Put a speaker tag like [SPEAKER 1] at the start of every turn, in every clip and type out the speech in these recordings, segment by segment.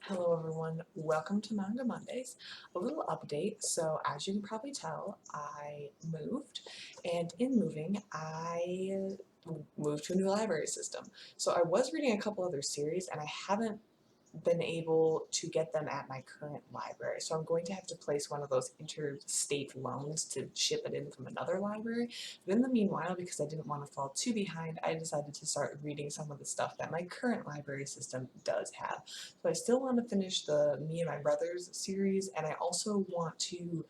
[SPEAKER 1] Hello everyone, welcome to Manga Mondays. A little update, so as you can probably tell, I moved, and in moving, I moved to a new library system. So I was reading a couple other series, and I haven't been able to get them at my current library. So I'm going to have to place one of those interstate loans to ship it in from another library. But in the meanwhile, because I didn't want to fall too behind, I decided to start reading some of the stuff that my current library system does have. So I still want to finish the Me and My Brothers series, and I also want to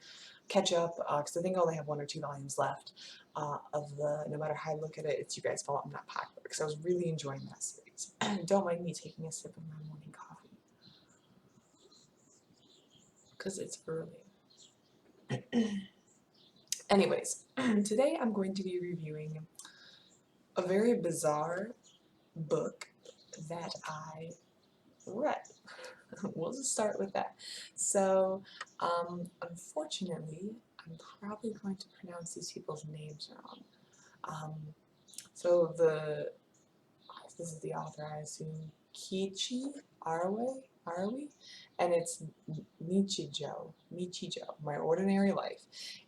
[SPEAKER 1] catch up, because I think I only have 1 or 2 volumes left of the No Matter How I Look at It, It's You Guys' Fault I'm Not Popular, because I was really enjoying that series. Don't mind me taking a sip of my morning coffee, because it's early. Anyways, today I'm going to be reviewing a very bizarre book that I read. We'll just start with that. So, unfortunately, I'm probably going to pronounce these people's names wrong. Um, so this is the author, I assume, Keiichi Arawi, and it's Nichijou, My Ordinary Life.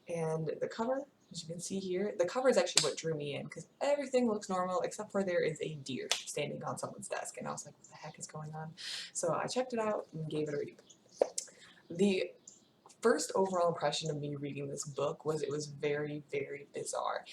[SPEAKER 1] And the cover, as you can see here, the cover is actually what drew me in, because everything looks normal except for there is a deer standing on someone's desk, and I was like, what the heck is going on? So I checked it out and gave it a read. The first overall impression of me reading this book was it was very, very bizarre.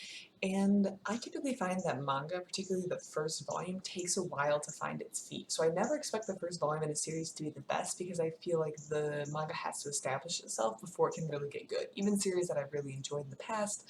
[SPEAKER 1] And I typically find that manga, particularly the first volume, takes a while to find its feet. So I never expect the first volume in a series to be the best because I feel like the manga has to establish itself before it can really get good. Even series that I've really enjoyed in the past,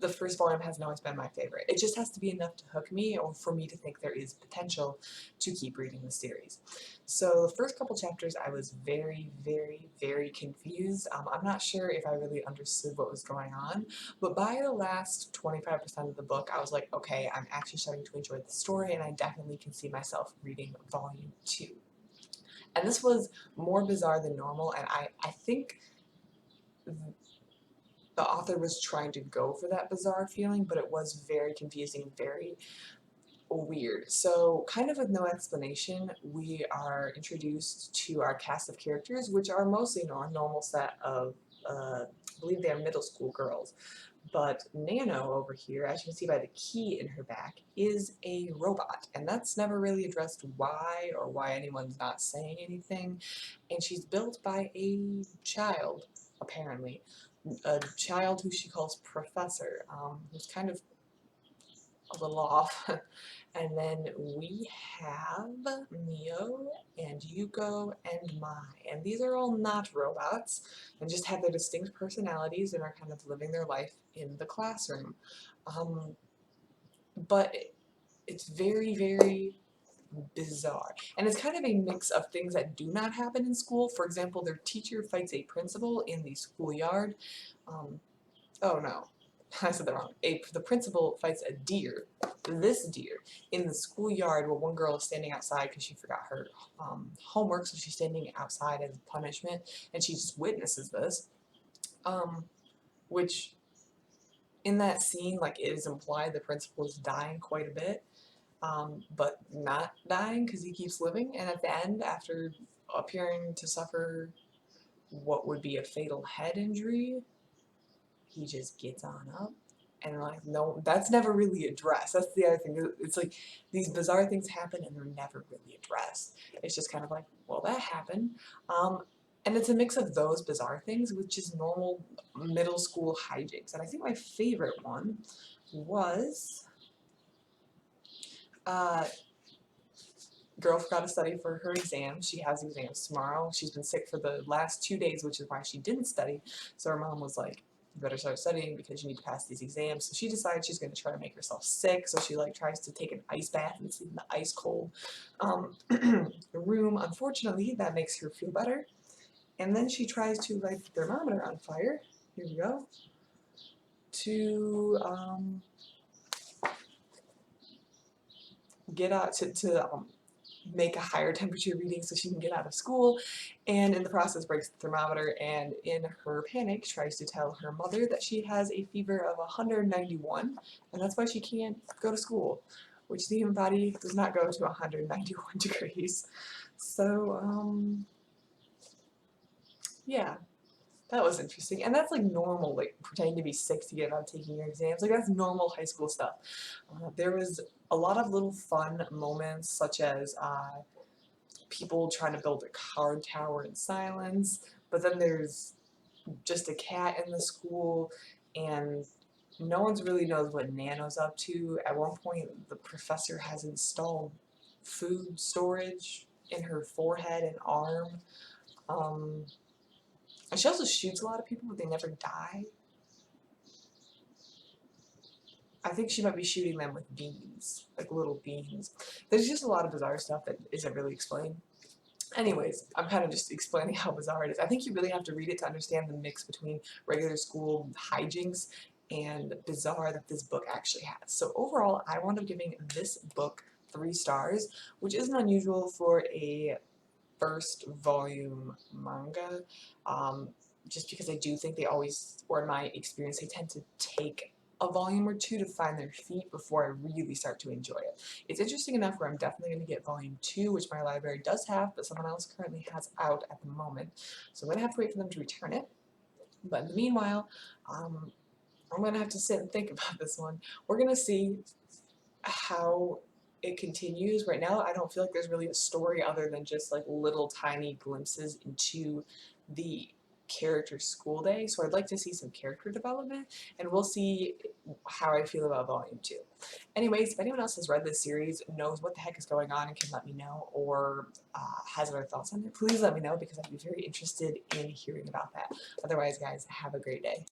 [SPEAKER 1] the first volume hasn't always been my favorite. It just has to be enough to hook me or for me to think there is potential to keep reading the series. So the first couple chapters I was very, very, very confused. I'm not sure if I really understood what was going on, but by the last 25% of the book I was like, okay, I'm actually starting to enjoy the story and I definitely can see myself reading volume 2. And this was more bizarre than normal, and I think the author was trying to go for that bizarre feeling, but it was very confusing, very weird. So, kind of with no explanation, we are introduced to our cast of characters, which are mostly a normal set of, I believe they are middle school girls. But Nano over here, as you can see by the key in her back, is a robot, and that's never really addressed why or why anyone's not saying anything. And she's built by a child, apparently. A child who she calls Professor, who's kind of a little off. And then we have Mio and Yuko and Mai. And these are all not robots and just have their distinct personalities and are kind of living their life in the classroom. But it's very, very bizarre. And it's kind of a mix of things that do not happen in school. For example, their teacher fights a principal in the schoolyard. Oh no, I said that wrong. The principal fights a deer, this deer, in the schoolyard where one girl is standing outside because she forgot her homework, so she's standing outside as punishment, and she just witnesses this, which in that scene, like, it is implied the principal is dying quite a bit, but not dying because he keeps living, and at the end, after appearing to suffer what would be a fatal head injury, he just gets on up. And like, no, that's never really addressed. That's the other thing. It's like these bizarre things happen and they're never really addressed. It's just kind of like, well, that happened. And it's a mix of those bizarre things with just normal middle school hijinks. And I think my favorite one was uh, girl forgot to study for her exams. She has exams tomorrow. She's been sick for the last 2 days, which is why she didn't study. So her mom was like, you better start studying because you need to pass these exams. So she decides she's going to try to make herself sick. So she like tries to take an ice bath and sleep in the ice cold room. Unfortunately, that makes her feel better. And then she tries to light the thermometer on fire. Here we go. To get out to make a higher temperature reading so she can get out of school, and in the process breaks the thermometer, and in her panic tries to tell her mother that she has a fever of 191 and that's why she can't go to school, which the human body does not go to 191 degrees. So Yeah, that was interesting. And that's like normal, like pretending to be 60 about taking your exams. Like that's normal high school stuff. There was a lot of little fun moments, such as people trying to build a card tower in silence, but then there's just a cat in the school, and no one's really knows what Nano's up to. At one point, the professor has installed food storage in her forehead and arm. Um, and she also shoots a lot of people, but they never die. I think she might be shooting them with beans, like little beans. There's just a lot of bizarre stuff that isn't really explained. Anyways, I'm kind of just explaining how bizarre it is. I think you really have to read it to understand the mix between regular school hijinks and bizarre that this book actually has. So overall, I wound up giving this book 3 stars, which isn't unusual for a first volume manga, um, just because I do think they always, or in my experience, they tend to take a volume or two to find their feet before I really start to enjoy it. It's interesting enough where I'm definitely going to get volume 2, which my library does have, but someone else currently has out at the moment. So I'm going to have to wait for them to return it. But in the meanwhile, I'm going to have to sit and think about this one. We're going to see how it continues. Right now, I don't feel like there's really a story other than just like little tiny glimpses into the character's school day. So I'd like to see some character development, and we'll see how I feel about volume 2. Anyways, if anyone else has read this series, knows what the heck is going on, and can let me know, or has other thoughts on it, please let me know because I'd be very interested in hearing about that. Otherwise, guys, have a great day.